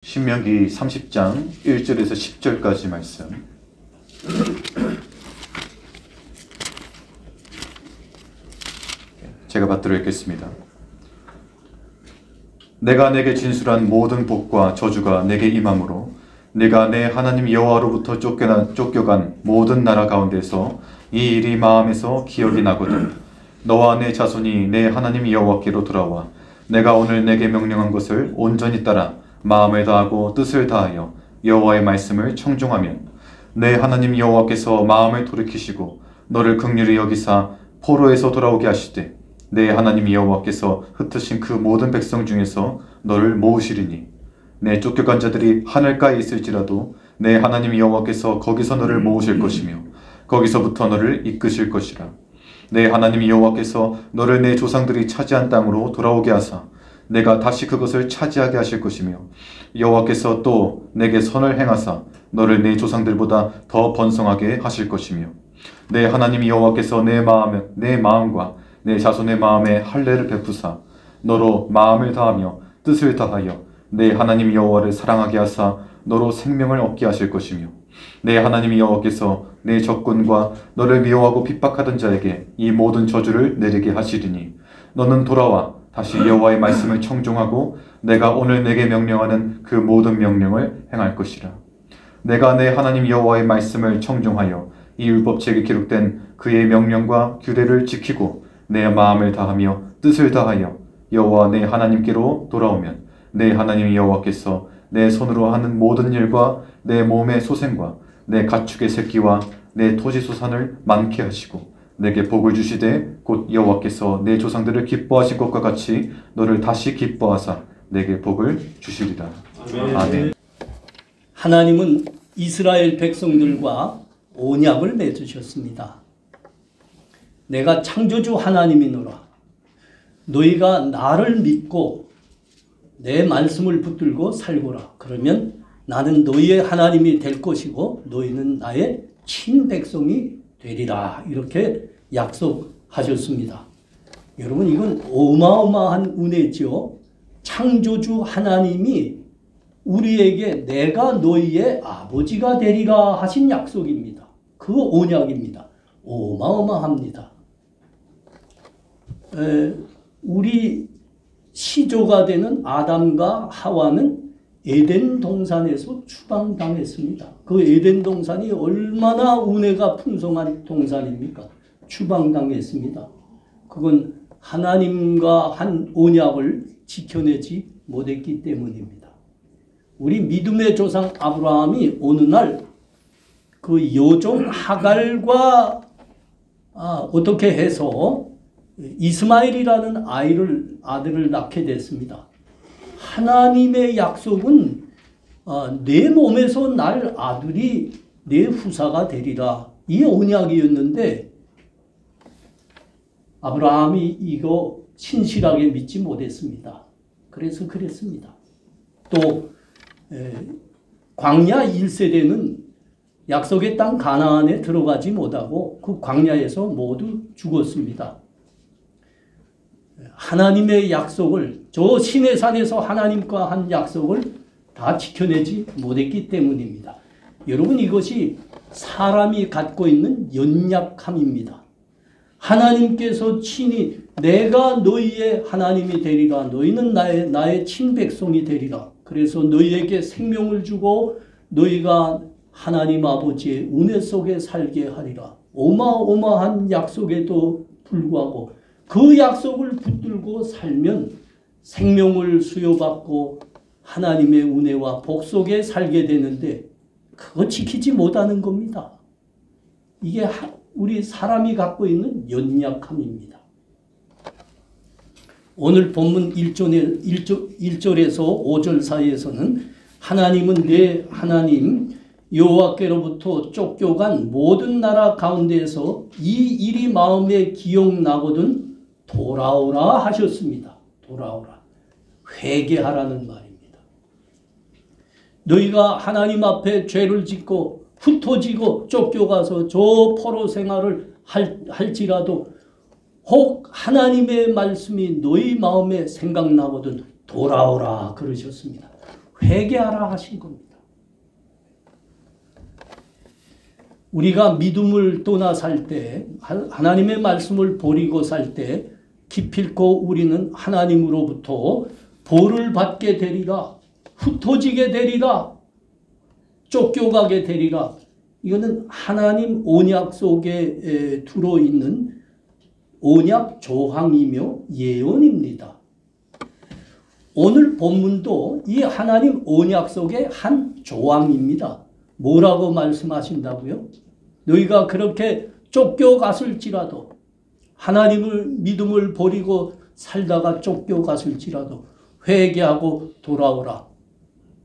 신명기 30장 1절에서 10절까지 말씀. 제가 받들어 읽겠습니다. 내가 내게 진술한 모든 복과 저주가 내게 임함으로 내가 내 하나님 여호와로부터 쫓겨간 모든 나라 가운데서 이 일이 마음에서 기억이 나거든 너와 내 자손이 내 하나님 여호와께로 돌아와 내가 오늘 내게 명령한 것을 온전히 따라 마음을 다하고 뜻을 다하여 여호와의 말씀을 청종하면 내 하나님 여호와께서 마음을 돌이키시고 너를 긍휼히 여기사 포로에서 돌아오게 하시되 내 하나님 여호와께서 흩으신 그 모든 백성 중에서 너를 모으시리니 내 쫓겨간 자들이 하늘가에 있을지라도 내 하나님 여호와께서 거기서 너를 모으실 것이며 거기서부터 너를 이끄실 것이라. 내 하나님 여호와께서 너를 내 조상들이 차지한 땅으로 돌아오게 하사 내가 다시 그것을 차지하게 하실 것이며 여호와께서 또 내게 선을 행하사 너를 내 조상들보다 더 번성하게 하실 것이며 내 하나님 여호와께서 내 마음과 내 자손의 마음에 할례를 베푸사 너로 마음을 다하며 뜻을 다하여 내 하나님 여호와를 사랑하게 하사 너로 생명을 얻게 하실 것이며 내 하나님 여호와께서 내 적군과 너를 미워하고 핍박하던 자에게 이 모든 저주를 내리게 하시리니 너는 돌아와 다시 여호와의 말씀을 청종하고 내가 오늘 내게 명령하는 그 모든 명령을 행할 것이라. 내가 내 하나님 여호와의 말씀을 청종하여 이 율법책에 기록된 그의 명령과 규례를 지키고 내 마음을 다하며 뜻을 다하여 여호와 내 하나님께로 돌아오면 내 하나님 여호와께서 내 손으로 하는 모든 일과 내 몸의 소생과 내 가축의 새끼와 내 토지 소산을 많게 하시고 내게 복을 주시되 곧 여호와께서 내 조상들을 기뻐하신 것과 같이 너를 다시 기뻐하사 내게 복을 주시리라. 아멘. 하나님은 이스라엘 백성들과 언약을 맺으셨습니다. 내가 창조주 하나님이노라. 너희가 나를 믿고 내 말씀을 붙들고 살고라. 그러면 나는 너희의 하나님이 될 것이고 너희는 나의 친백성이 되리라. 이렇게 약속하셨습니다. 여러분, 이건 어마어마한 은혜죠. 창조주 하나님이 우리에게 내가 너희의 아버지가 되리라 하신 약속입니다. 그 언약입니다. 어마어마합니다. 우리 시조가 되는 아담과 하와는 에덴 동산에서 추방당했습니다. 그 에덴 동산이 얼마나 은혜가 풍성한 동산입니까? 추방당했습니다. 그건 하나님과 한 언약을 지켜내지 못했기 때문입니다. 우리 믿음의 조상 아브라함이 어느 날 그 여종 하갈과 어떻게 해서 이스마엘이라는 아들을 낳게 됐습니다. 하나님의 약속은 내 몸에서 날 아들이 내 후사가 되리라. 이 언약이었는데 아브라함이 이거 신실하게 믿지 못했습니다. 그래서 그랬습니다. 또 광야 1세대는 약속의 땅 가나안에 들어가지 못하고 그 광야에서 모두 죽었습니다. 하나님의 약속을, 저 시내산에서 하나님과 한 약속을 다 지켜내지 못했기 때문입니다. 여러분, 이것이 사람이 갖고 있는 연약함입니다. 하나님께서 친히 내가 너희의 하나님이 되리라. 너희는 나의 친백성이 되리라. 그래서 너희에게 생명을 주고 너희가 하나님 아버지의 은혜 속에 살게 하리라. 어마어마한 약속에도 불구하고 그 약속을 붙들고 살면 생명을 수여받고 하나님의 은혜와 복 속에 살게 되는데 그거 지키지 못하는 겁니다. 이게 우리 사람이 갖고 있는 연약함입니다. 오늘 본문 1절에서 5절 사이에서는 하나님은 내 하나님 여호와께로부터 쫓겨간 모든 나라 가운데에서 이 일이 마음에 기억나거든 돌아오라 하셨습니다. 돌아오라. 회개하라는 말입니다. 너희가 하나님 앞에 죄를 짓고 흩어지고 쫓겨가서 저 포로 생활을 할지라도 혹 하나님의 말씀이 너희 마음에 생각나거든 돌아오라 그러셨습니다. 회개하라 하신 겁니다. 우리가 믿음을 떠나 살 때, 하나님의 말씀을 버리고 살 때 기필코 우리는 하나님으로부터 벌을 받게 되리라, 흩어지게 되리라, 쫓겨가게 되리라. 이거는 하나님 언약 속에 들어있는 언약 조항이며 예언입니다. 오늘 본문도 이 하나님 언약 속의 한 조항입니다. 뭐라고 말씀하신다고요? 너희가 그렇게 쫓겨갔을지라도, 하나님을 믿음을 버리고 살다가 쫓겨갔을지라도 회개하고 돌아오라.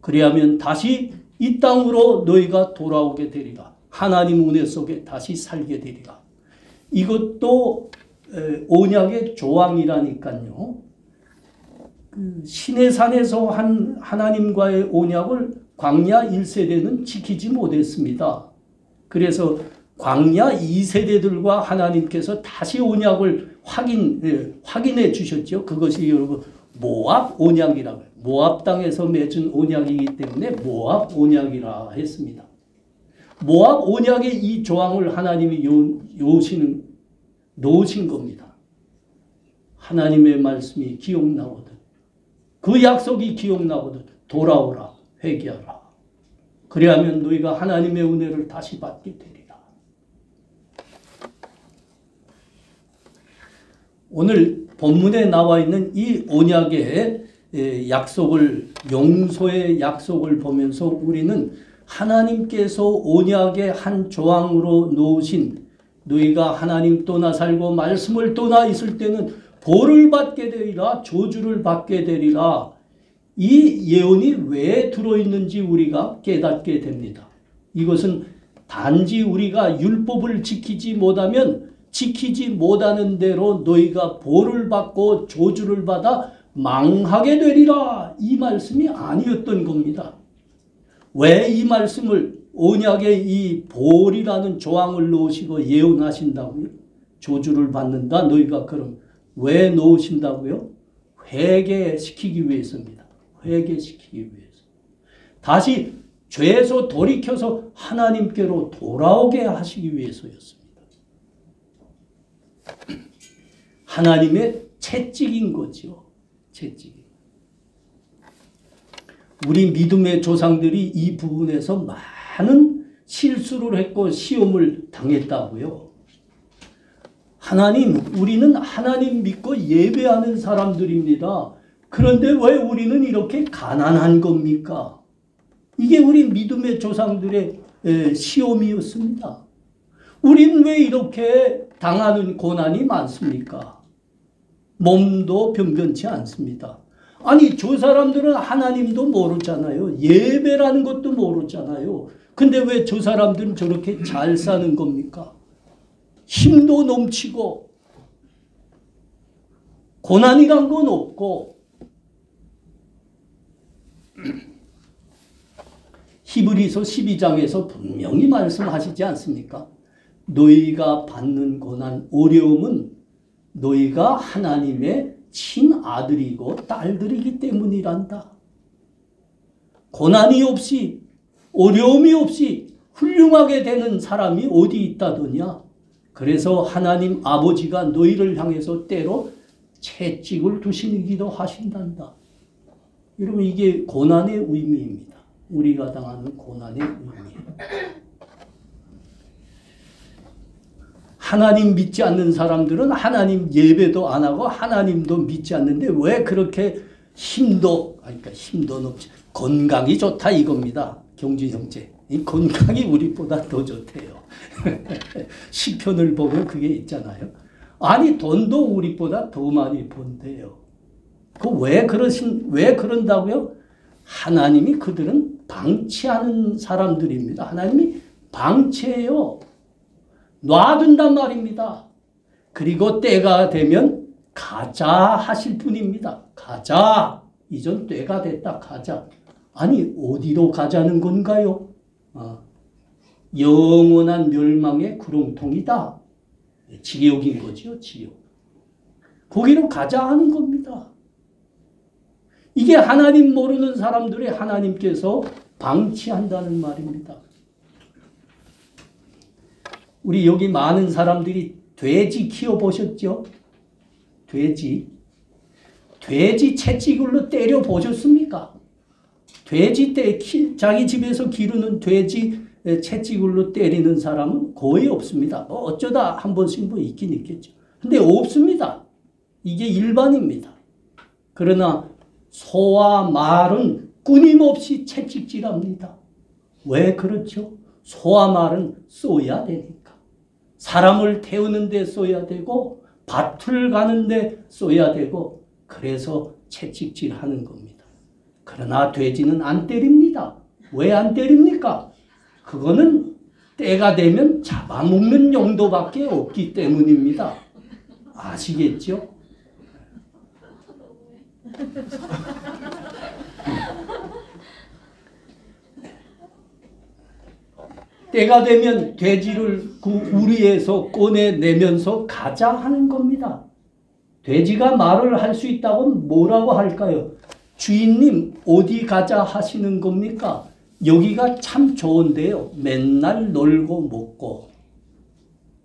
그리하면 다시 이 땅으로 너희가 돌아오게 되리라. 하나님 은혜 속에 다시 살게 되리라. 이것도 언약의 조항이라니까요. 시내산에서 한 하나님과의 언약을 광야 1세대는 지키지 못했습니다. 그래서 광야 2세대들과 하나님께서 다시 언약을 확인해 주셨죠. 그것이 여러분 모압 언약이라고 해요. 모압 땅에서 맺은 언약이기 때문에 모압 언약이라 했습니다. 모압 언약의 이 조항을 하나님이 놓으신 겁니다. 하나님의 말씀이 기억나거든. 그 약속이 기억나거든. 돌아오라, 회개하라. 그리하면 너희가 하나님의 은혜를 다시 받게 되리라. 오늘 본문에 나와 있는 이 언약의 약속을, 용서의 약속을 보면서 우리는 하나님께서 언약의 한 조항으로 놓으신, 너희가 하나님 떠나 살고 말씀을 떠나 있을 때는 벌을 받게 되리라, 저주를 받게 되리라. 이 예언이 왜 들어있는지 우리가 깨닫게 됩니다. 이것은 단지 우리가 율법을 지키지 못하면 지키지 못하는 대로 너희가 벌을 받고 저주를 받아 망하게 되리라, 이 말씀이 아니었던 겁니다. 왜 이 말씀을, 언약의 이 벌이라는 조항을 넣으시고 예언하신다고요? 저주를 받는다 너희가. 그럼 왜 넣으신다고요? 회개시키기 위해서입니다. 회개시키기 위해서. 다시 죄에서 돌이켜서 하나님께로 돌아오게 하시기 위해서였습니다. 하나님의 채찍인 거죠. 채찍. 우리 믿음의 조상들이 이 부분에서 많은 실수를 했고 시험을 당했다고요. 하나님, 우리는 하나님 믿고 예배하는 사람들입니다. 그런데 왜 우리는 이렇게 가난한 겁니까? 이게 우리 믿음의 조상들의 시험이었습니다. 우리는 왜 이렇게 당하는 고난이 많습니까? 몸도 변변치 않습니다. 아니, 저 사람들은 하나님도 모르잖아요. 예배라는 것도 모르잖아요. 근데 왜 저 사람들은 저렇게 잘 사는 겁니까? 힘도 넘치고 고난이란 건 없고. 히브리서 12장에서 분명히 말씀하시지 않습니까? 너희가 받는 고난, 어려움은 너희가 하나님의 친아들이고 딸들이기 때문이란다. 고난이 없이, 어려움이 없이 훌륭하게 되는 사람이 어디 있다더냐. 그래서 하나님 아버지가 너희를 향해서 때로 채찍을 두시기도 하신단다. 여러분, 이게 고난의 의미입니다. 우리가 당하는 고난의 의미예요. 하나님 믿지 않는 사람들은 하나님 예배도 안 하고 하나님도 믿지 않는데 왜 그렇게 힘도 넘치, 건강이 좋다 이겁니다. 경주 형제, 이 건강이 우리보다 더 좋대요. 시편을 보면 그게 있잖아요. 아니, 돈도 우리보다 더 많이 번대요. 왜 그런다고요? 하나님이 그들은 방치하는 사람들입니다. 하나님이 방치해요. 놔둔단 말입니다. 그리고 때가 되면 가자 하실 분입니다. 가자. 이전 때가 됐다. 가자. 아니, 어디로 가자는 건가요? 영원한 멸망의 구렁통이다. 지옥인 거죠. 지옥. 거기로 가자 하는 겁니다. 이게 하나님 모르는 사람들이 하나님께서 방치한다는 말입니다. 우리 여기 많은 사람들이 돼지 키워보셨죠? 돼지 채찍으로 때려 보셨습니까? 자기 집에서 기르는 돼지 채찍으로 때리는 사람은 거의 없습니다. 뭐 어쩌다 한 번씩 뭐 있긴 있겠죠. 근데 없습니다. 이게 일반입니다. 그러나 소와 말은 끊임없이 채찍질합니다. 왜 그렇죠? 소와 말은 쏘야 되니까. 사람을 태우는 데 쏘야 되고 밭을 가는 데 쏘야 되고 그래서 채찍질하는 겁니다. 그러나 돼지는 안 때립니다. 왜 안 때립니까? 그거는 때가 되면 잡아먹는 용도밖에 없기 때문입니다. 아시겠죠? 때가 되면 돼지를 그 우리에서 꺼내내면서 가자 하는 겁니다. 돼지가 말을 할 수 있다고 뭐라고 할까요? 주인님 어디 가자 하시는 겁니까? 여기가 참 좋은데요. 맨날 놀고 먹고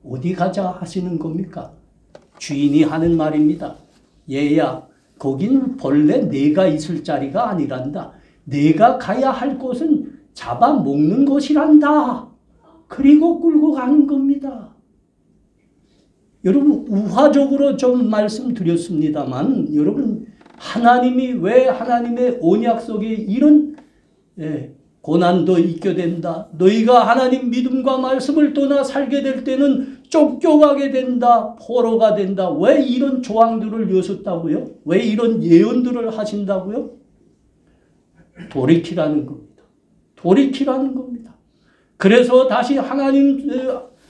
어디 가자 하시는 겁니까? 주인이 하는 말입니다. 얘야 거긴 본래 내가 있을 자리가 아니란다. 내가 가야 할 곳은 잡아먹는 곳이란다. 그리고 끌고 가는 겁니다. 여러분 우화적으로 좀 말씀드렸습니다만 여러분 하나님이 왜 하나님의 언약 속에 이런 고난도 있게 된다. 너희가 하나님 믿음과 말씀을 떠나 살게 될 때는 쫓겨가게 된다. 포로가 된다. 왜 이런 조항들을 여셨다고요? 왜 이런 예언들을 하신다고요? 돌이키라는 겁니다. 돌이키라는 겁니다. 그래서 다시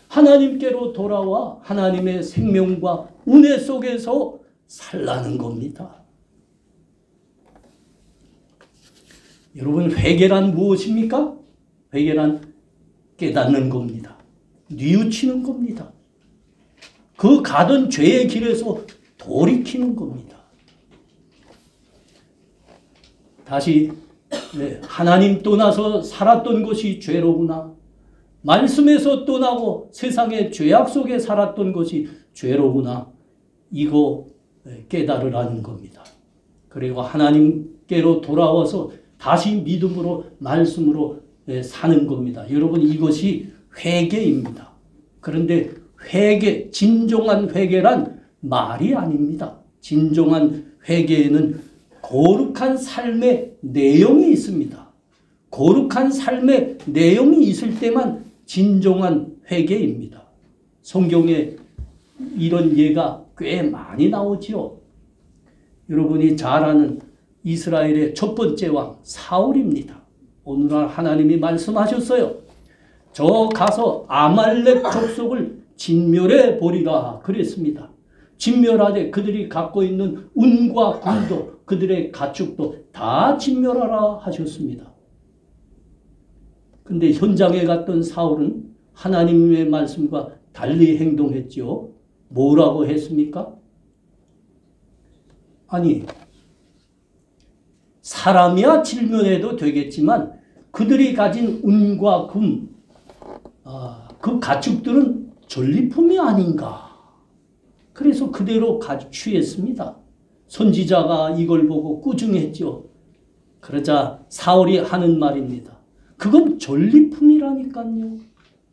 하나님께로 돌아와 하나님의 생명과 은혜 속에서 살라는 겁니다. 여러분 회개란 무엇입니까? 회개란 깨닫는 겁니다. 뉘우치는 겁니다. 그 가던 죄의 길에서 돌이키는 겁니다. 다시 하나님 떠나서 살았던 것이 죄로구나. 말씀에서 떠나고 세상의 죄악 속에 살았던 것이 죄로구나. 이거 깨달으라는 겁니다. 그리고 하나님께로 돌아와서 다시 믿음으로 말씀으로 사는 겁니다. 여러분 이것이 회개입니다. 그런데 회개, 진정한 회개란 말이 아닙니다. 진정한 회개에는 거룩한 삶의 내용이 있습니다. 거룩한 삶의 내용이 있을 때만 진정한 회개입니다. 성경에 이런 예가 꽤 많이 나오지요. 여러분이 잘 아는 이스라엘의 첫 번째 왕 사울입니다. 오늘날 하나님이 말씀하셨어요. 저 가서 아말렉 족속을 진멸해 버리라 그랬습니다. 진멸하되 그들이 갖고 있는 운과 군도 그들의 가축도 다 진멸하라 하셨습니다. 근데 현장에 갔던 사울은 하나님의 말씀과 달리 행동했죠. 뭐라고 했습니까? 아니 사람이야 질문해도 되겠지만 그들이 가진 은과 금, 그 가축들은 전리품이 아닌가. 그래서 그대로 취했습니다. 선지자가 이걸 보고 꾸중했죠. 그러자 사울이 하는 말입니다. 그건 전리품이라니까요.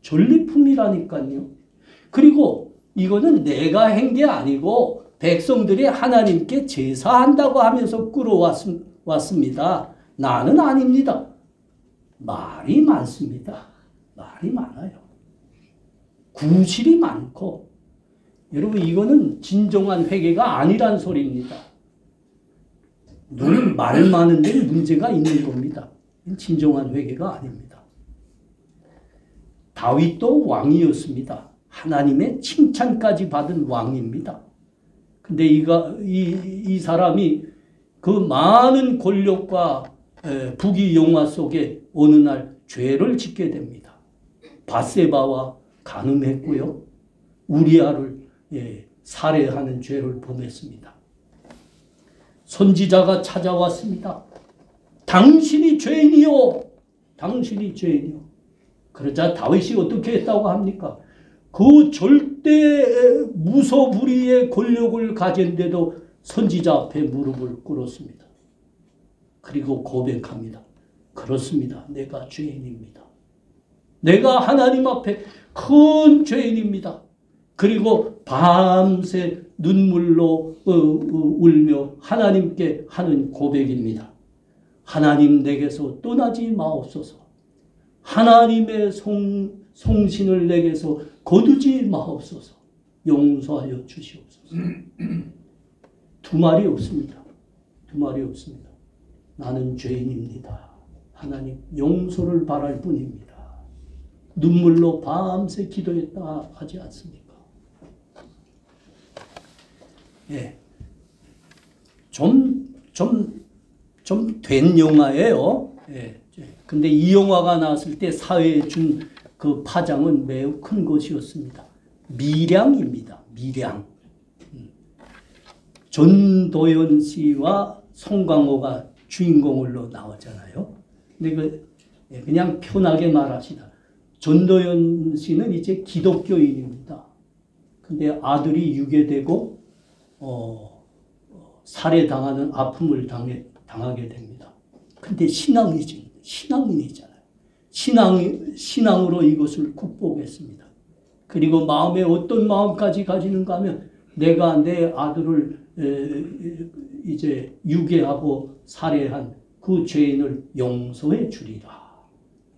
전리품이라니까요. 그리고 이거는 내가 한 게 아니고 백성들이 하나님께 제사한다고 하면서 끌어왔습니다. 나는 아닙니다. 말이 많습니다. 말이 많아요. 구실이 많고 여러분 이거는 진정한 회개가 아니란 소리입니다. 늘 말 많은 데 문제가 있는 겁니다. 진정한 회개가 아닙니다. 다윗도 왕이었습니다. 하나님의 칭찬까지 받은 왕입니다. 근데 이 사람이 그 많은 권력과 부귀 영화 속에 어느 날 죄를 짓게 됩니다. 밧세바와 간음했고요. 우리아를 살해하는 죄를 범했습니다. 선지자가 찾아왔습니다. 당신이 죄인이요. 당신이 죄인이요. 그러자 다윗이 어떻게 했다고 합니까? 그 절대 무소불위의 권력을 가진데도 선지자 앞에 무릎을 꿇었습니다. 그리고 고백합니다. 그렇습니다. 내가 죄인입니다. 내가 하나님 앞에 큰 죄인입니다. 그리고 밤새 눈물로 울며 하나님께 하는 고백입니다. 하나님 내게서 떠나지 마옵소서. 하나님의 송신을 내게서 거두지 마옵소서. 용서하여 주시옵소서. 두 말이 없습니다. 두 말이 없습니다. 나는 죄인입니다. 하나님 용서를 바랄 뿐입니다. 눈물로 밤새 기도했다 하지 않습니까? 예. 좀 된 영화예요. 예. 근데 이 영화가 나왔을 때 사회에 준 그 파장은 매우 큰 것이었습니다. 미량입니다. 미량. 전도연 씨와 송강호가 주인공으로 나왔잖아요. 근데 그냥 편하게 말합시다. 전도연 씨는 이제 기독교인입니다. 근데 아들이 유괴되고 살해당하는 아픔을 당하게 됩니다. 근데 신앙인이잖아요. 신앙으로 이것을 극복했습니다. 그리고 마음에 어떤 마음까지 가지는가 하면 내가 내 아들을 이제 유괴하고 살해한 그 죄인을 용서해 주리라.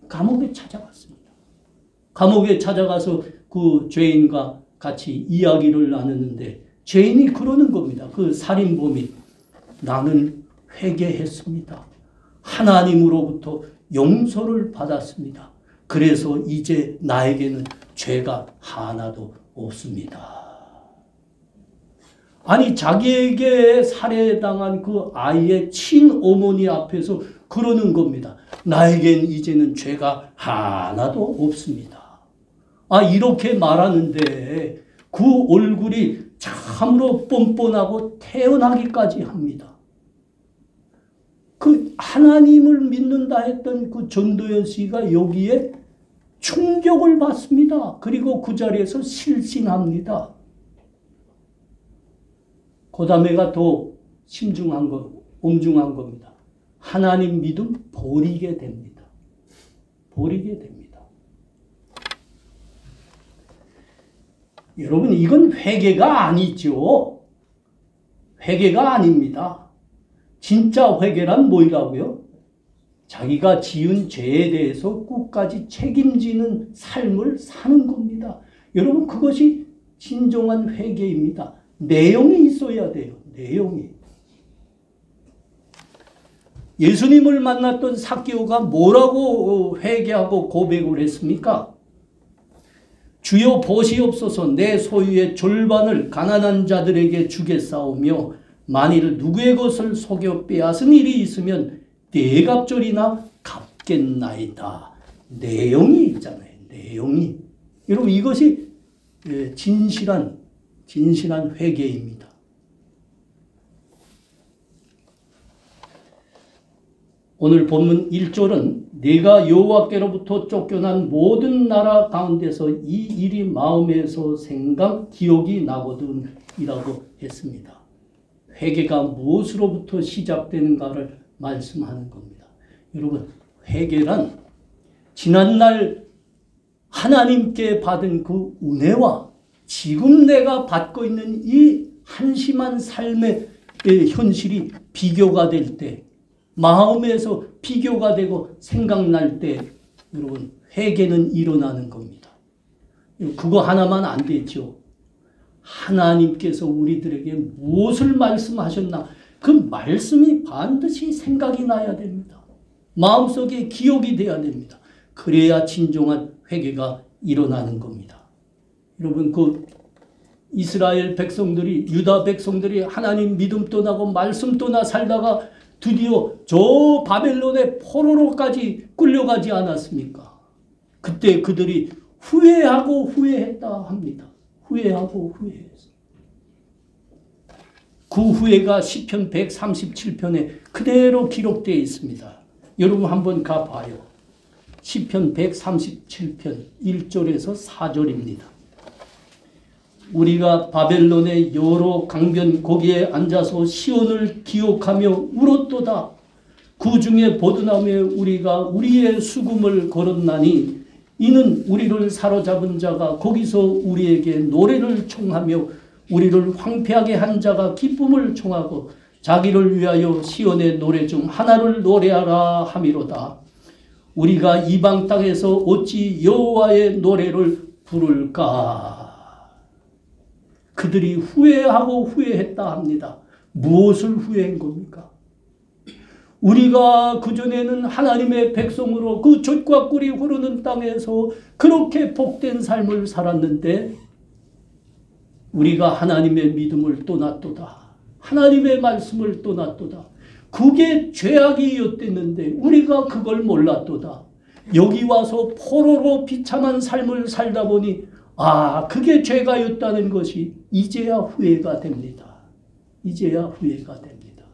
감옥에 찾아갔습니다. 감옥에 찾아가서 그 죄인과 같이 이야기를 나누는데 죄인이 그러는 겁니다. 그 살인범이 나는 회개했습니다. 하나님으로부터 용서를 받았습니다. 그래서 이제 나에게는 죄가 하나도 없습니다. 아니 자기에게 살해당한 그 아이의 친어머니 앞에서 그러는 겁니다. 나에겐 이제는 죄가 하나도 없습니다. 이렇게 말하는데 그 얼굴이 참으로 뻔뻔하고 태연하기까지 합니다. 그 하나님을 믿는다 했던 그 전도연 씨가 여기에 충격을 받습니다. 그리고 그 자리에서 실신합니다. 그 다음에가 더 엄중한 겁니다. 하나님 믿음 버리게 됩니다. 버리게 됩니다. 여러분 이건 회개가 아니죠. 회개가 아닙니다. 진짜 회개란 뭐라고요? 자기가 지은 죄에 대해서 끝까지 책임지는 삶을 사는 겁니다. 여러분 그것이 진정한 회개입니다. 내용이 있어야 돼요. 내용이. 예수님을 만났던 삭개오가 뭐라고 회개하고 고백을 했습니까? 주여 보시옵소서 내 소유의 절반을 가난한 자들에게 주겠사오며 만일 누구의 것을 속여 빼앗은 일이 있으면 네 갑절이나 갚겠나이다. 내용이 있잖아요. 내용이. 여러분 이것이 진실한 회개입니다. 오늘 본문 1절은 내가 여호와께로부터 쫓겨난 모든 나라 가운데서 이 일이 마음에서 기억이 나거든 이라고 했습니다. 회개가 무엇으로부터 시작되는가를 말씀하는 겁니다. 여러분 회개란 지난날 하나님께 받은 그 은혜와 지금 내가 받고 있는 이 한심한 삶의 현실이 비교가 될 때 마음에서 비교가 되고 생각날 때 여러분 회개는 일어나는 겁니다. 그거 하나만 안 되죠. 하나님께서 우리들에게 무엇을 말씀하셨나 그 말씀이 반드시 생각이 나야 됩니다. 마음속에 기억이 돼야 됩니다. 그래야 진정한 회개가 일어나는 겁니다. 여러분 그 이스라엘 백성들이 유다 백성들이 하나님 믿음 떠나고 말씀 떠나 살다가 드디어 저 바벨론의 포로로까지 끌려가지 않았습니까? 그때 그들이 후회하고 후회했다 합니다. 후회하고 후회했어. 그 후회가 시편 137편에 그대로 기록되어 있습니다. 여러분 한번 가봐요. 시편 137편 1절에서 4절입니다. 우리가 바벨론의 여러 강변 거기에 앉아서 시온을 기억하며 울었도다. 그 중에 보드나무에 우리가 우리의 수금을 걸었나니 이는 우리를 사로잡은 자가 거기서 우리에게 노래를 청하며 우리를 황폐하게 한 자가 기쁨을 청하고 자기를 위하여 시온의 노래 중 하나를 노래하라 함이로다. 우리가 이방 땅에서 어찌 여호와의 노래를 부를까? 그들이 후회하고 후회했다 합니다. 무엇을 후회한 겁니까? 우리가 그전에는 하나님의 백성으로 그 젖과 꿀이 흐르는 땅에서 그렇게 복된 삶을 살았는데 우리가 하나님의 믿음을 떠났도다. 하나님의 말씀을 떠났도다. 그게 죄악이었댔는데 우리가 그걸 몰랐도다. 여기 와서 포로로 비참한 삶을 살다 보니 그게 죄가였다는 것이 이제야 후회가 됩니다. 이제야 후회가 됩니다.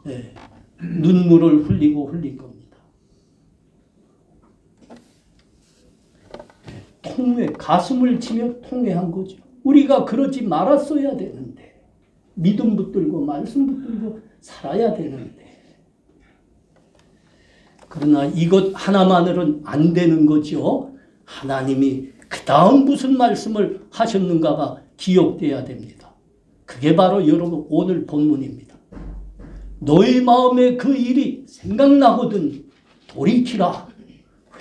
네. 눈물을 흘린 겁니다. 통회, 가슴을 치며 통회한 거죠. 우리가 그러지 말았어야 되는데, 믿음 붙들고 말씀 붙들고 살아야 되는데, 그러나 이것 하나만으로는 안 되는 거죠. 하나님이 그 다음 무슨 말씀을 하셨는가가 기억돼야 됩니다. 그게 바로 여러분 오늘 본문입니다. 너희 마음에 그 일이 생각나거든 돌이키라,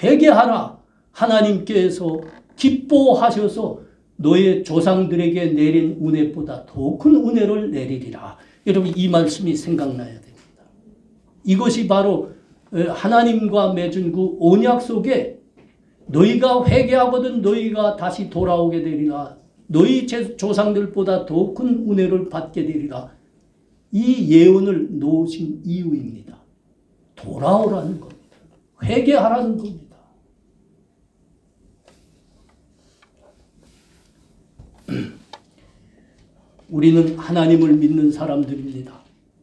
회개하라. 하나님께서 기뻐하셔서 너의 조상들에게 내린 은혜보다 더 큰 은혜를 내리리라. 여러분 이 말씀이 생각나야 됩니다. 이것이 바로 하나님과 맺은 그 언약 속에 너희가 회개하거든 너희가 다시 돌아오게 되리라. 너희 조상들보다 더 큰 은혜를 받게 되리라. 이 예언을 놓으신 이유입니다. 돌아오라는 겁니다. 회개하라는 겁니다. 우리는 하나님을 믿는 사람들입니다.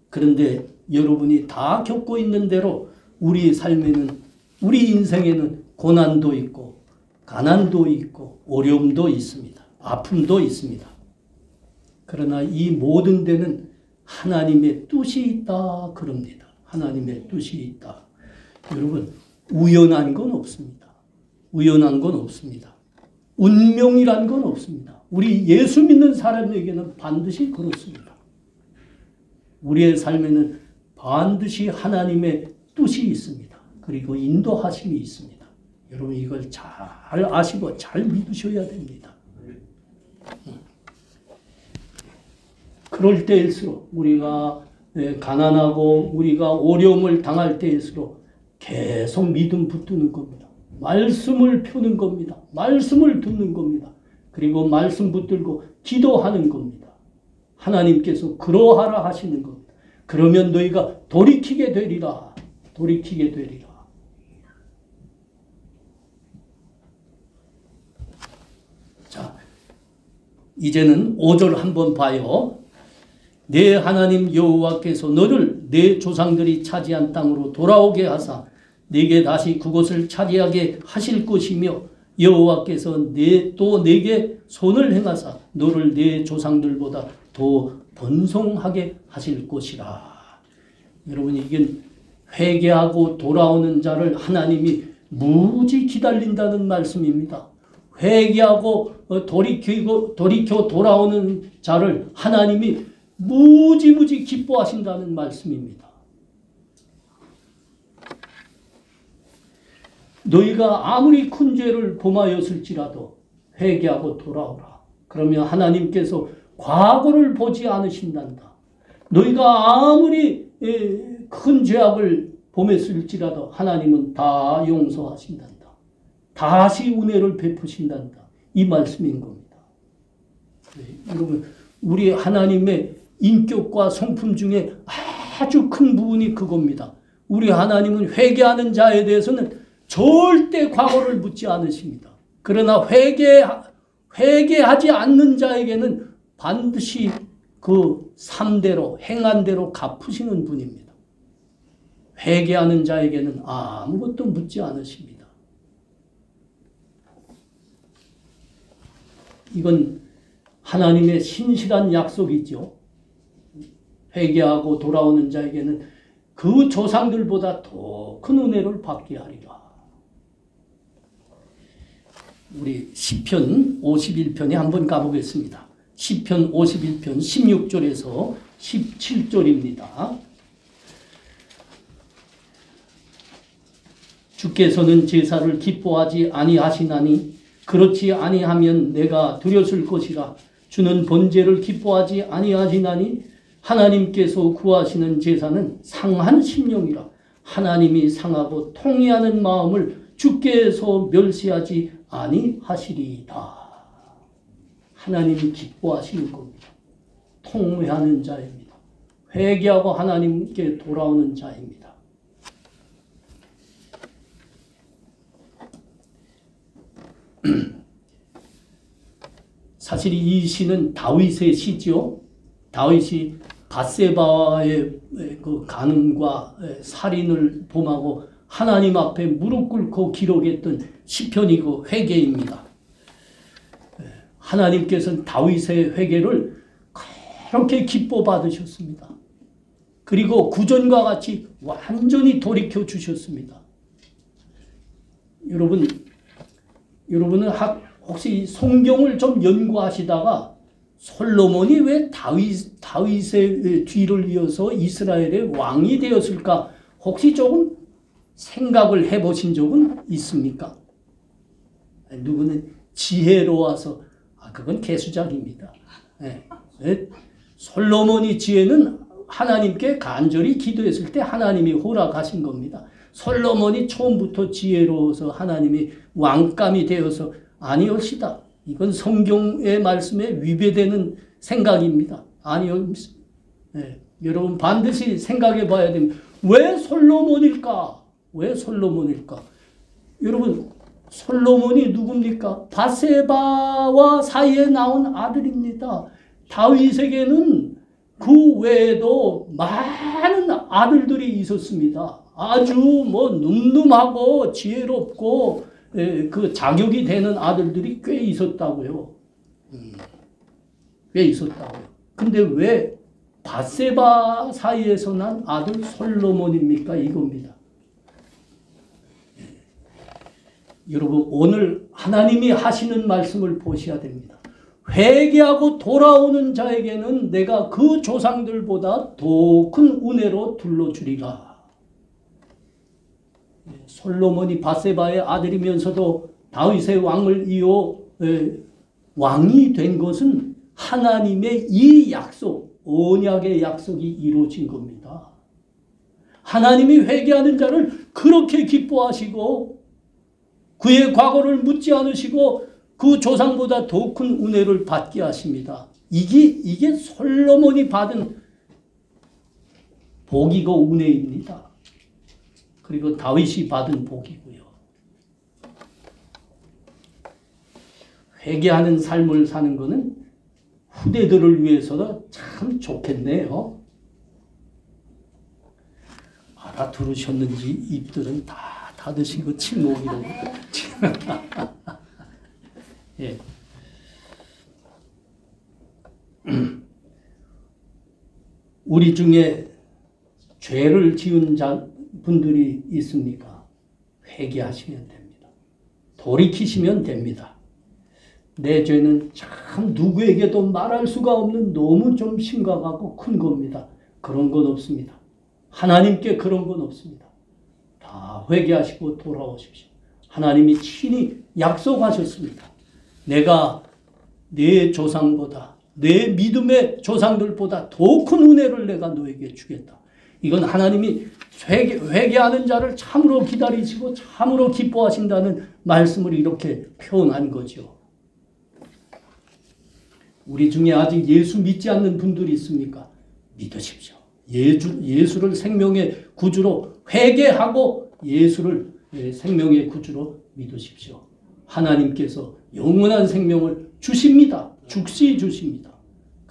그런데 여러분이 다 겪고 있는 대로 우리 삶에는, 우리 인생에는 고난도 있고 가난도 있고 어려움도 있습니다. 아픔도 있습니다. 그러나 이 모든 데는 하나님의 뜻이 있다 그럽니다. 하나님의 뜻이 있다. 여러분 우연한 건 없습니다. 우연한 건 없습니다. 운명이란 건 없습니다. 우리 예수 믿는 사람에게는 반드시 그렇습니다. 우리의 삶에는 반드시 하나님의 뜻이 있습니다. 그리고 인도하심이 있습니다. 여러분 이걸 잘 아시고 잘 믿으셔야 됩니다. 그럴 때일수록 우리가 가난하고 우리가 어려움을 당할 때일수록 계속 믿음 붙드는 겁니다. 말씀을 펴는 겁니다. 말씀을 듣는 겁니다. 그리고 말씀 붙들고 기도하는 겁니다. 하나님께서 그러하라 하시는 겁니다. 그러면 너희가 돌이키게 되리라. 돌이키게 되리라. 자, 이제는 5절 한번 봐요. 내 하나님 여호와께서 너를 내 조상들이 차지한 땅으로 돌아오게 하사 네게 다시 그곳을 차지하게 하실 것이며 여호와께서 또 네게 손을 행하사 너를 네 조상들보다 더 번성하게 하실 것이라. 여러분 이건 회개하고 돌아오는 자를 하나님이 무지 기다린다는 말씀입니다. 회개하고 돌이켜 돌아오는 자를 하나님이 무지무지 기뻐하신다는 말씀입니다. 너희가 아무리 큰 죄를 범하였을지라도 회개하고 돌아오라. 그러면 하나님께서 과거를 보지 않으신단다. 너희가 아무리 큰 죄악을 범했을지라도 하나님은 다 용서하신단다. 다시 은혜를 베푸신단다. 이 말씀인 겁니다. 여러분 우리 하나님의 인격과 성품 중에 아주 큰 부분이 그겁니다. 우리 하나님은 회개하는 자에 대해서는 절대 과거를 묻지 않으십니다. 그러나 회개하지 않는 자에게는 반드시 그 삶대로 행한 대로 갚으시는 분입니다. 회개하는 자에게는 아무것도 묻지 않으십니다. 이건 하나님의 신실한 약속이죠. 회개하고 돌아오는 자에게는 그 조상들보다 더 큰 은혜를 받게 하리라. 우리 시편 51편에 한번 가보겠습니다. 시편 51편 16절에서 17절입니다. 주께서는 제사를 기뻐하지 아니하시나니 그렇지 아니하면 내가 드렸을 것이라. 주는 번제를 기뻐하지 아니하시나니 하나님께서 구하시는 제사는 상한 심령이라. 하나님이 상하고 통회하는 마음을 주께서 멸시하지 아니하시리이다. 하나님이 기뻐하시는 겁니다. 통회하는 자입니다. 회개하고 하나님께 돌아오는 자입니다. 사실 이 시는 다윗의 시죠. 다윗이 밧세바의 그 간음과 살인을 범하고 하나님 앞에 무릎 꿇고 기록했던 시편이고 회개입니다. 하나님께서는 다윗의 회개를 그렇게 기뻐 받으셨습니다. 그리고 구전과 같이 완전히 돌이켜 주셨습니다. 여러분은 혹시 성경을 좀 연구하시다가 솔로몬이 왜 다윗의 뒤를 이어서 이스라엘의 왕이 되었을까? 혹시 조금 생각을 해보신 적은 있습니까? 누구는 지혜로워서 그건 개수작입니다. 솔로몬이 지혜는 하나님께 간절히 기도했을 때 하나님이 허락하신 겁니다. 솔로몬이 처음부터 지혜로워서 하나님이 왕감이 되어서 아니었시다. 이건 성경의 말씀에 위배되는 생각입니다. 아니요. 여러분 반드시 생각해 봐야 됩니다. 왜 솔로몬일까? 왜 솔로몬일까? 여러분 솔로몬이 누굽니까? 밧세바와 사이에 나온 아들입니다. 다윗에게는 그 외에도 많은 아들들이 있었습니다. 아주 늠름하고 지혜롭고 그 자격이 되는 아들들이 꽤 있었다고요. 꽤 있었다고요. 근데 왜 밧세바 사이에서 난 아들 솔로몬입니까? 이겁니다. 여러분 오늘 하나님이 하시는 말씀을 보셔야 됩니다. 회개하고 돌아오는 자에게는 내가 그 조상들보다 더 큰 은혜로 둘러주리라. 솔로몬이 밧세바의 아들이면서도 다윗의 왕을 이어 왕이 된 것은 하나님의 이 약속, 언약의 약속이 이루어진 겁니다. 하나님이 회개하는 자를 그렇게 기뻐하시고 그의 과거를 묻지 않으시고 그 조상보다 더 큰 은혜를 받게 하십니다. 이게 솔로몬이 받은 복이고 은혜입니다. 그리고 다윗이 받은 복이고요. 회개하는 삶을 사는 것은 후대들을 위해서도 참 좋겠네요. 알아들으셨는지 입들은 다 닫으시고 침묵이라고. 예. 우리 중에 죄를 지은 분들이 있습니까? 회개하시면 됩니다. 돌이키시면 됩니다. 내 죄는 참 누구에게도 말할 수가 없는 너무 좀 심각하고 큰 겁니다. 그런 건 없습니다. 하나님께 그런 건 없습니다. 다 회개하시고 돌아오십시오. 하나님이 친히 약속하셨습니다. 내가 내 조상보다 내 믿음의 조상들보다 더 큰 은혜를 내가 너에게 주겠다. 이건 하나님이 회개하는 자를 참으로 기다리시고 참으로 기뻐하신다는 말씀을 이렇게 표현한 거죠. 우리 중에 아직 예수 믿지 않는 분들이 있습니까? 믿으십시오. 예수를 생명의 구주로 회개하고 예수를 생명의 구주로 믿으십시오. 하나님께서 영원한 생명을 주십니다. 죽시 주십니다.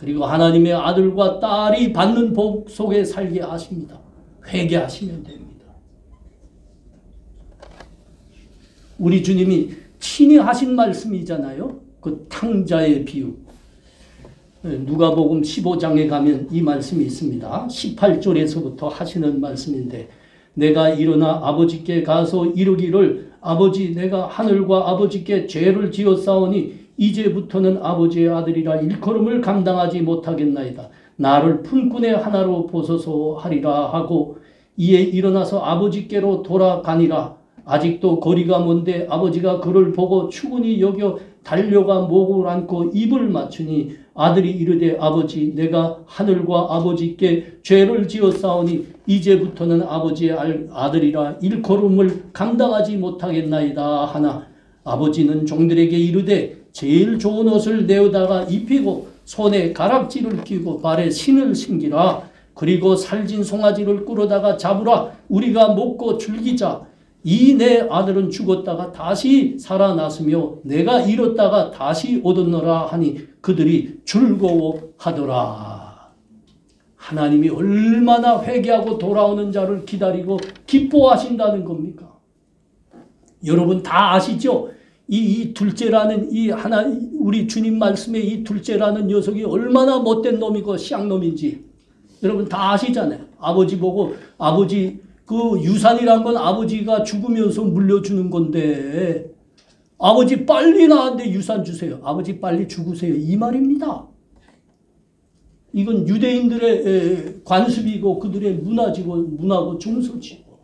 그리고 하나님의 아들과 딸이 받는 복 속에 살게 하십니다. 회개하시면 됩니다. 우리 주님이 친히 하신 말씀이잖아요. 그 탕자의 비유. 누가복음 15장에 가면 이 말씀이 있습니다. 18절에서부터 하시는 말씀인데 내가 일어나 아버지께 가서 이르기를 아버지 내가 하늘과 아버지께 죄를 지었사오니 이제부터는 아버지의 아들이라 일컬음을 감당하지 못하겠나이다. 나를 품꾼의 하나로 보소서 하리라 하고 이에 일어나서 아버지께로 돌아가니라. 아직도 거리가 먼데 아버지가 그를 보고 추근히 여겨 달려가 목을 안고 입을 맞추니 아들이 이르되 아버지 내가 하늘과 아버지께 죄를 지었사오니 이제부터는 아버지의 아들이라 일컬음을 감당하지 못하겠나이다 하나 아버지는 종들에게 이르되 제일 좋은 옷을 내어다가 입히고 손에 가락지를 끼고 발에 신을 신기라. 그리고 살진 송아지를 끌어다가 잡으라. 우리가 먹고 즐기자. 이 내 아들은 죽었다가 다시 살아났으며 내가 잃었다가 다시 얻었노라 하니 그들이 즐거워하더라. 하나님이 얼마나 회개하고 돌아오는 자를 기다리고 기뻐하신다는 겁니까? 여러분 다 아시죠? 이 둘째라는 우리 주님 말씀에 이 둘째라는 녀석이 얼마나 못된 놈이고 쌍놈인지 여러분 다 아시잖아요. 아버지 보고 아버지 그 유산이란 건 아버지가 죽으면서 물려주는 건데 아버지 빨리 나한테 유산 주세요. 아버지 빨리 죽으세요. 이 말입니다. 이건 유대인들의 관습이고 그들의 문화고 정서지고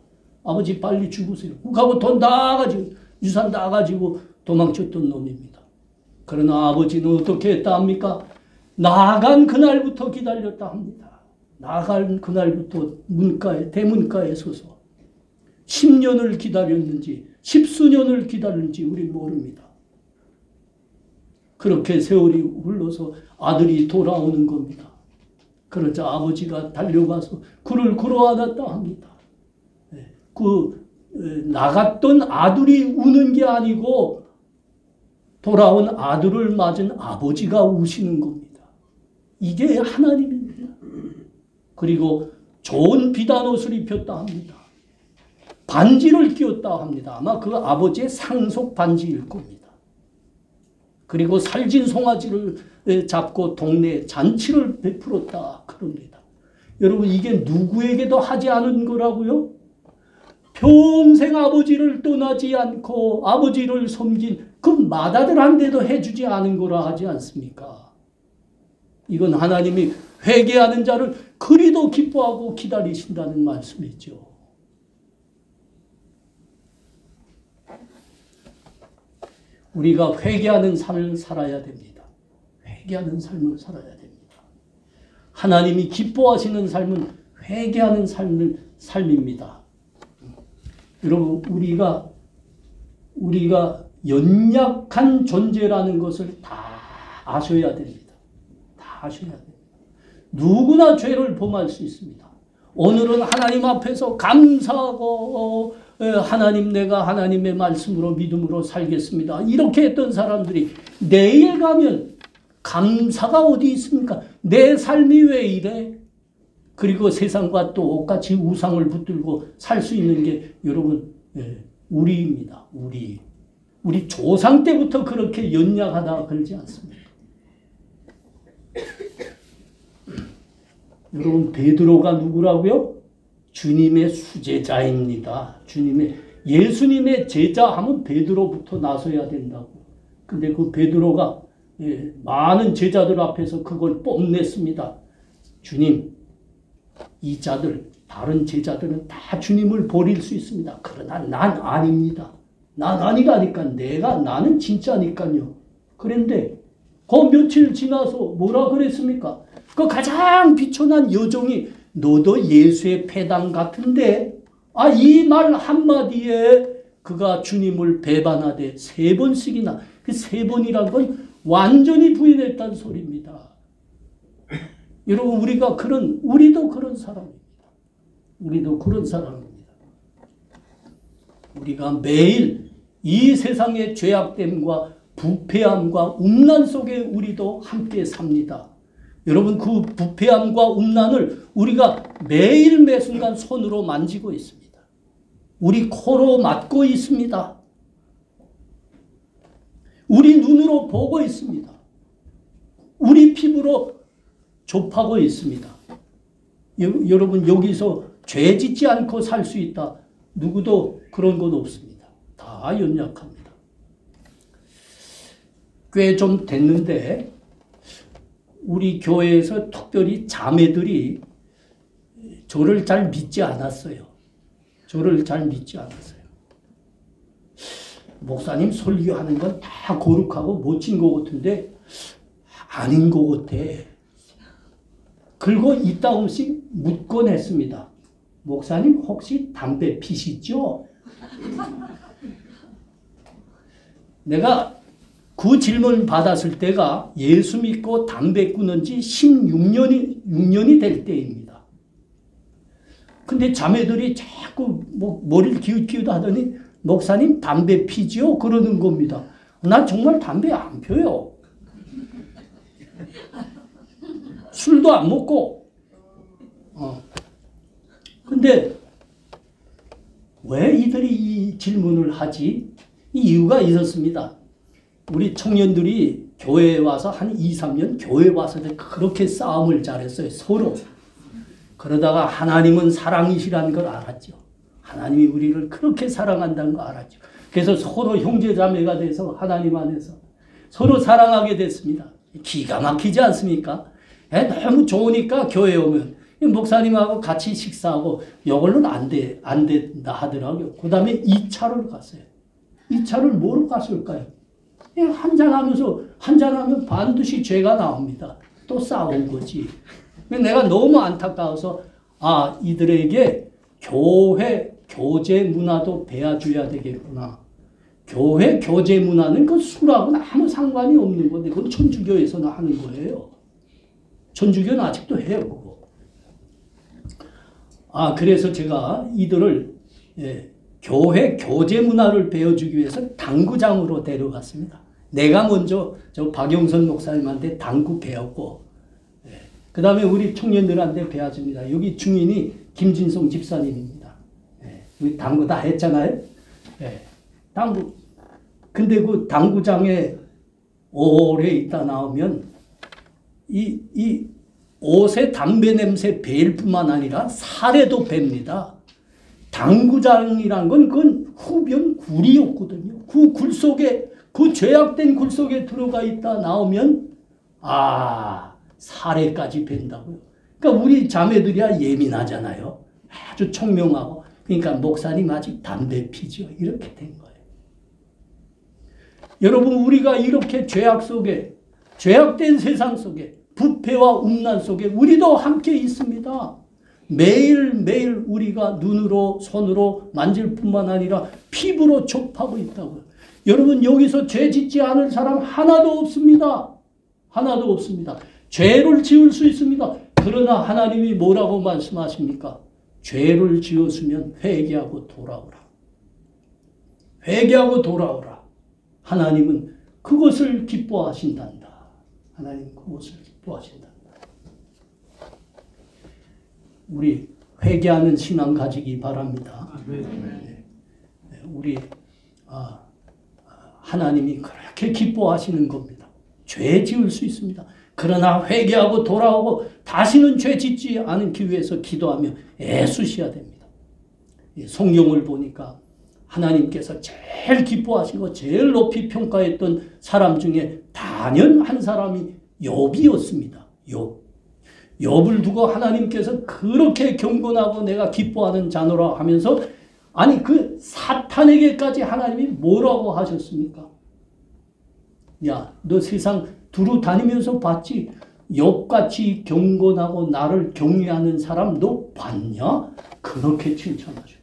아버지 빨리 죽으세요. 하고 돈 다 가지고 유산 다 가지고 도망쳤던 놈입니다. 그러나 아버지는 어떻게 했다 합니까? 나간 그날부터 기다렸다 합니다. 나간 그날부터 대문가에 서서 10년을 기다렸는지 10수년을 기다렸는지 우리 모릅니다. 그렇게 세월이 흘러서 아들이 돌아오는 겁니다. 그러자 아버지가 달려가서 그를 끌어안았다 합니다. 나갔던 아들이 우는 게 아니고 돌아온 아들을 맞은 아버지가 우시는 겁니다. 이게 하나님입니다. 그리고 좋은 비단옷을 입혔다 합니다. 반지를 끼웠다 합니다. 아마 그 아버지의 상속 반지일 겁니다. 그리고 살진 송아지를 잡고 동네에 잔치를 베풀었다 그럽니다. 여러분 이게 누구에게도 하지 않은 거라고요? 평생 아버지를 떠나지 않고 아버지를 섬긴 그 맏아들한테도 해주지 않은 거라 하지 않습니까? 이건 하나님이 회개하는 자를 그리도 기뻐하고 기다리신다는 말씀이죠. 우리가 회개하는 삶을 살아야 됩니다. 회개하는 삶을 살아야 됩니다. 하나님이 기뻐하시는 삶은 회개하는 삶입니다. 여러분 우리가 연약한 존재라는 것을 다 아셔야 됩니다. 다 아셔야 됩니다. 누구나 죄를 범할 수 있습니다. 오늘은 하나님 앞에서 감사하고 하나님 내가 하나님의 말씀으로 믿음으로 살겠습니다. 이렇게 했던 사람들이 내일 가면 감사가 어디 있습니까? 내 삶이 왜 이래? 그리고 세상과 똑같이 우상을 붙들고 살 수 있는 게 여러분 우리입니다. 우리 조상 때부터 그렇게 연약하다 그러지 않습니다. 여러분 베드로가 누구라고요? 주님의 수제자입니다. 예수님의 제자하면 베드로부터 나서야 된다고. 근데 그 베드로가 많은 제자들 앞에서 그걸 뽐냈습니다. 주님, 이 자들, 다른 제자들은 다 주님을 버릴 수 있습니다. 그러나 난 아닙니다. 난 아니라니까. 나는 진짜니까요. 그런데 그 며칠 지나서 뭐라 그랬습니까? 그 가장 비천한 여종이 너도 예수의 패당 같은데 이 말 한마디에 그가 주님을 배반하되 3번씩이나 그 3번이란 건 완전히 부인했다는 소리입니다. 여러분 우리도 그런 사람입니다. 우리도 그런 사람입니다. 우리가 매일 이 세상의 죄악됨과 부패함과 음란 속에 우리도 함께 삽니다. 여러분 그 부패함과 음란을 우리가 매일 매순간 손으로 만지고 있습니다. 우리 코로 맡고 있습니다. 우리 눈으로 보고 있습니다. 우리 피부로 접하고 있습니다. 여러분 여기서 죄 짓지 않고 살 수 있다. 누구도 그런 건 없습니다. 다 연약합니다. 꽤 좀 됐는데 우리 교회에서 특별히 자매들이 저를 잘 믿지 않았어요. 저를 잘 믿지 않았어요. 목사님 설교하는 건 다 거룩하고 멋진 것 같은데 아닌 것 같아. 그리고 이따금씩 묻곤 했습니다. 목사님 혹시 담배 피시죠? 내가 그 질문을 받았을 때가 예수 믿고 담배 끊은 지 16년이 될 때입니다. 근데 자매들이 자꾸 머리를 기웃기웃 하더니 목사님 담배 피지요? 그러는 겁니다. 난 정말 담배 안 펴요. 술도 안 먹고. 근데 왜 이들이 이 질문을 하지? 이 이유가 있었습니다. 우리 청년들이 교회에 와서 한 2, 3년 교회에 와서 그렇게 싸움을 잘했어요. 서로. 그러다가 하나님은 사랑이시라는 걸 알았죠. 하나님이 우리를 그렇게 사랑한다는 걸 알았죠. 그래서 서로 형제자매가 돼서 하나님 안에서 서로 사랑하게 됐습니다. 기가 막히지 않습니까? 너무 좋으니까 교회에 오면 목사님하고 같이 식사하고 이걸로는 안 된다 하더라고요. 그 다음에 2차를 갔어요. 2차를 뭐로 갔을까요? 한잔하면 반드시 죄가 나옵니다. 또 싸운 거지. 내가 너무 안타까워서 이들에게 교회 교제 문화도 배워줘야 되겠구나. 교회 교제 문화는 그 술하고는 아무 상관이 없는 건데 그건 천주교에서는 하는 거예요. 천주교는 아직도 해요, 그거. 그래서 제가 이들을 교회 교제 문화를 배워주기 위해서 당구장으로 데려갔습니다. 내가 먼저 저 박영선 목사님한테 당구 배웠고, 그 다음에 우리 청년들한테 배워줍니다. 여기 중인이 김진성 집사님입니다. 우리 당구 다 했잖아요. 당구. 근데 그 당구장에 오래 있다 나오면 이 옷에 담배 냄새 배일 뿐만 아니라 살에도 뱄니다. 당구장이란 건 그건 후변 굴이었거든요. 그 굴 속에, 그 죄악된 굴 속에 들어가 있다 나오면 살에까지 밴다고요. 그러니까 우리 자매들이야 예민하잖아요. 아주 총명하고. 그러니까 목사님 아직 담배 피죠. 이렇게 된 거예요. 여러분 우리가 이렇게 죄악 속에, 죄악된 세상 속에, 부패와 음란 속에 우리도 함께 있습니다. 매일매일 우리가 눈으로 손으로 만질 뿐만 아니라 피부로 접하고 있다고요. 여러분 여기서 죄 짓지 않을 사람 하나도 없습니다. 하나도 없습니다. 죄를 지을 수 있습니다. 그러나 하나님이 뭐라고 말씀하십니까? 죄를 지었으면 회개하고 돌아오라. 회개하고 돌아오라. 하나님은 그것을 기뻐하신단다. 하나님 그것을 기뻐하신단다. 우리 회개하는 신앙 가지기 바랍니다. 우리 하나님이 그렇게 기뻐하시는 겁니다. 죄 지을 수 있습니다. 그러나 회개하고 돌아오고 다시는 죄 짓지 않기 위해서 기도하며 애쓰셔야 됩니다. 성경을 보니까 하나님께서 제일 기뻐하시고 제일 높이 평가했던 사람 중에 단연 한 사람이 욥이었습니다. 욥을 두고 하나님께서 그렇게 경건하고 내가 기뻐하는 자노라 하면서 그 사탄에게까지 하나님이 뭐라고 하셨습니까? 야, 너 세상 두루 다니면서 봤지? 욥같이 경건하고 나를 경외하는 사람 너 봤냐? 그렇게 칭찬하셨다.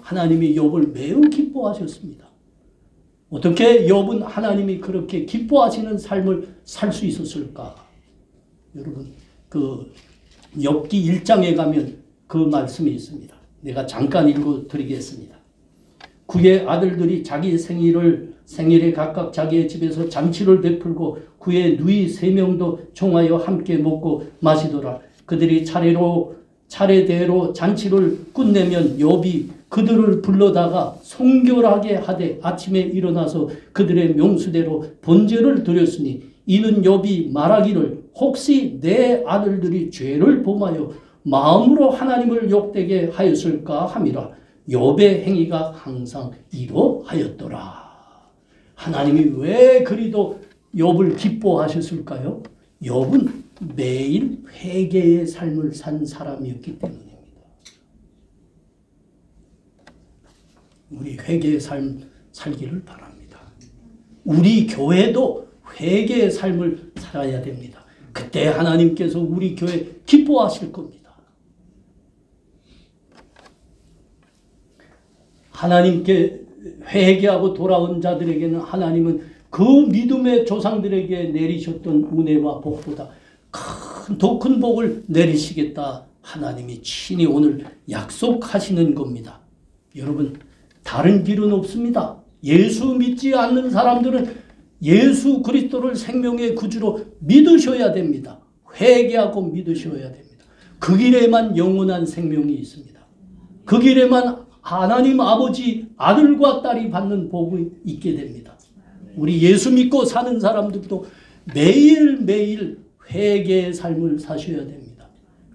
하나님이 욥을 매우 기뻐하셨습니다. 어떻게 욥은 하나님이 그렇게 기뻐하시는 삶을 살 수 있었을까? 여러분 그 욥기 1장에 가면 그 말씀이 있습니다. 내가 잠깐 읽어드리겠습니다. 그의 아들들이 자기 생일에 각각 자기의 집에서 잔치를 베풀고 그의 누이 3명도 종하여 함께 먹고 마시더라. 그들이 차례대로 잔치를 끝내면 욥이 그들을 불러다가 송결하게 하되 아침에 일어나서 그들의 명수대로 번제를 드렸으니 이는 욥이 말하기를 혹시 내 아들들이 죄를 범하여 마음으로 하나님을 욕되게 하였을까 함이라. 욥의 행위가 항상 이러하였더라. 하나님이 왜 그리도 욥을 기뻐하셨을까요? 욥은 매일 회개의 삶을 산 사람이었기 때문입니다. 우리 회개의 삶 살기를 바랍니다. 우리 교회도 회개의 삶을 살아야 됩니다. 그때 하나님께서 우리 교회 기뻐하실 겁니다. 하나님께 회개하고 돌아온 자들에게는 하나님은 그 믿음의 조상들에게 내리셨던 은혜와 복보다 더 큰 복을 내리시겠다. 하나님이 친히 오늘 약속하시는 겁니다. 여러분, 다른 길은 없습니다. 예수 믿지 않는 사람들은 예수 그리스도를 생명의 구주로 믿으셔야 됩니다. 회개하고 믿으셔야 됩니다. 그 길에만 영원한 생명이 있습니다. 그 길에만 하나님 아버지 아들과 딸이 받는 복이 있게 됩니다. 우리 예수 믿고 사는 사람들도 매일매일 회개의 삶을 사셔야 됩니다.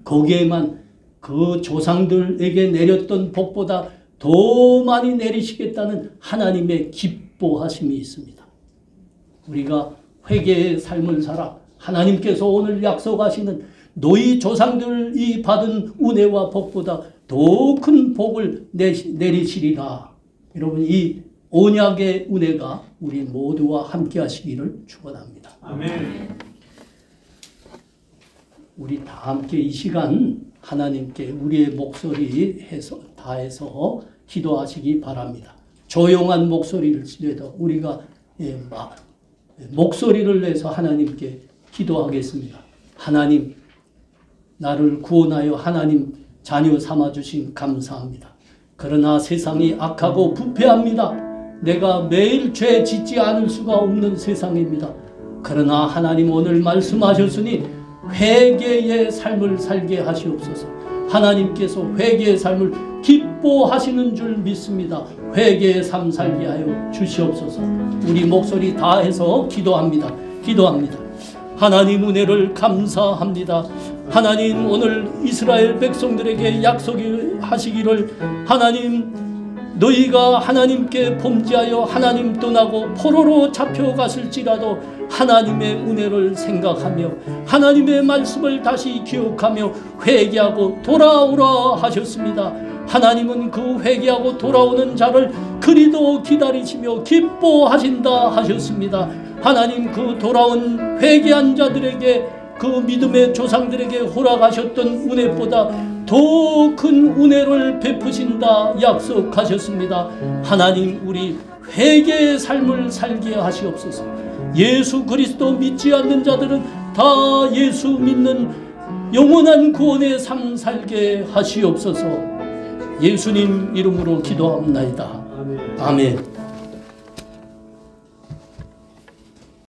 거기에만 그 조상들에게 내렸던 복보다 더 많이 내리시겠다는 하나님의 기뻐하심이 있습니다. 우리가 회개의 삶을 살아 하나님께서 오늘 약속하시는 너희 조상들이 받은 은혜와 복보다 더 큰 복을 내리시리라. 여러분, 이 언약의 은혜가 우리 모두와 함께 하시기를 축원합니다. 아멘. 우리 다 함께 이 시간 하나님께 우리의 목소리 다해서 기도하시기 바랍니다. 조용한 목소리를 내도 우리가 목소리를 내서 하나님께 기도하겠습니다. 하나님, 나를 구원하여 하나님 자녀 삼아주신 감사합니다. 그러나 세상이 악하고 부패합니다. 내가 매일 죄 짓지 않을 수가 없는 세상입니다. 그러나 하나님 오늘 말씀하셨으니 회개의 삶을 살게 하시옵소서. 하나님께서 회개의 삶을 기뻐하시는 줄 믿습니다. 회개의 삶 살게 하여 주시옵소서. 우리 목소리 다해서 기도합니다. 하나님 은혜를 감사합니다. 하나님 오늘 이스라엘 백성들에게 약속하시기를 하나님 너희가 하나님께 범죄하여 하나님 떠나고 포로로 잡혀갔을지라도 하나님의 은혜를 생각하며 하나님의 말씀을 다시 기억하며 회개하고 돌아오라 하셨습니다. 하나님은 그 회개하고 돌아오는 자를 그리도 기다리시며 기뻐하신다 하셨습니다. 하나님 그 돌아온 회개한 자들에게 그 믿음의 조상들에게 허락하셨던 은혜보다 더 큰 은혜를 베푸신다 약속하셨습니다. 하나님 우리 회개의 삶을 살게 하시옵소서. 예수 그리스도 믿지 않는 자들은 다 예수 믿는 영원한 구원의 삶 살게 하시옵소서. 예수님 이름으로 기도합나이다. 아멘.